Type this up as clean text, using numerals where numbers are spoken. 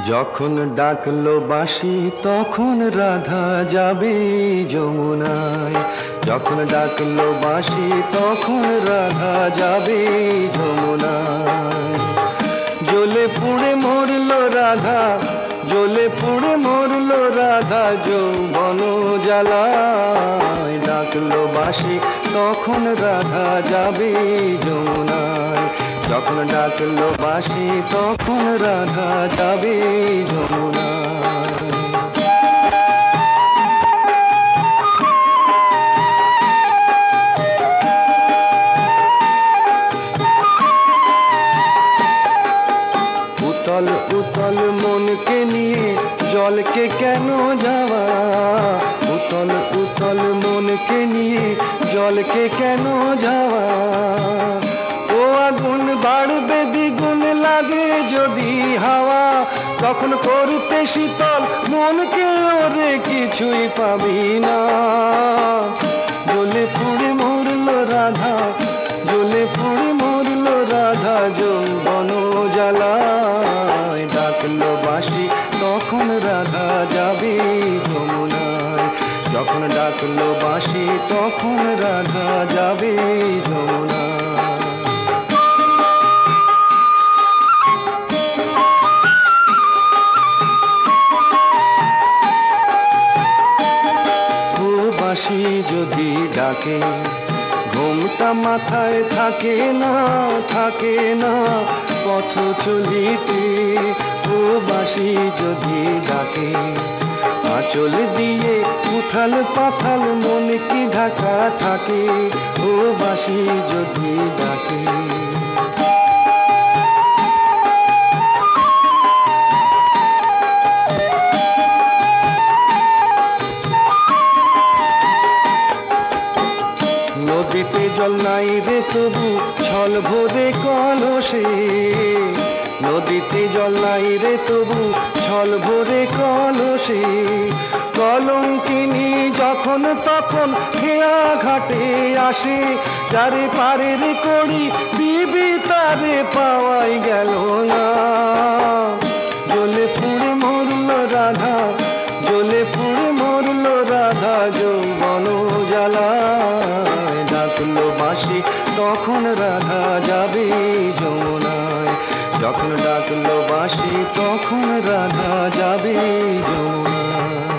যখন ডাকলো বাঁশি তখন রাধা যাবে যমুনায়। যখন ডাকলো বাঁশি তখন রাধা যাবে যমুনায়। জ্বলে পুড়ে মরলো রাধা, জ্বলে পুড়ে মরলো রাধা যৌবন জ্বালায়। ডাকলো বাঁশি তখন রাধা যাবে যমুনায়। যখন ডাকলো বাঁশি তখন রাধা যাবে যমুনায়। উতল উতল মনকে নিয়ে জলকে কেন যাওয়া? উতল উতল মনকে নিয়ে জলকে কেন যাওয়া? ও আগুন বাড়বে দ্বিগুণ লাগে যদি হাওয়া। তখন করতে শীতল মনকে ওরে কিছুই পাবি না। জ্বলে পুড়ে মরলো রাধা, জ্বলে পুড়ে মরলো রাধা যৌবন জ্বালায়। ডাকলো বাঁশি তখন রাধা যাবে যমুনায়। যখন ডাকলো বাঁশি তখন রাধা যাবে যমুনায়। বাঁশি যদি ডাকে ঘুমটা মাথায় থাকে না, থাকে না পথ চলিতে। ও বাঁশি যদি ডাকে আঁচল দিয়ে উথাল পাথাল মন কি ঢাকা থাকে। ও বাঁশি যদি ডাকে নদীতে জল নাই রে তবু ছল ভরে কলসে। নদীতে জল নাই রে তবু ছল ভরে কলসে। কলঙ্কিনী যখন তখন খেয়া ঘাটে আসে। যারে পারের করি বিবি তারে পাওয়াই গেল না। জ্বলে পুড়ে মরলো রাধা, জ্বলে পুড়ে মরলো রাধা যৌবন জ্বালায়। ডাকলো বাঁশি তখন রাধা যাবে যমুনায়। যখন ডাকলো বাঁশি তখন রাধা যাবে যমুনায়।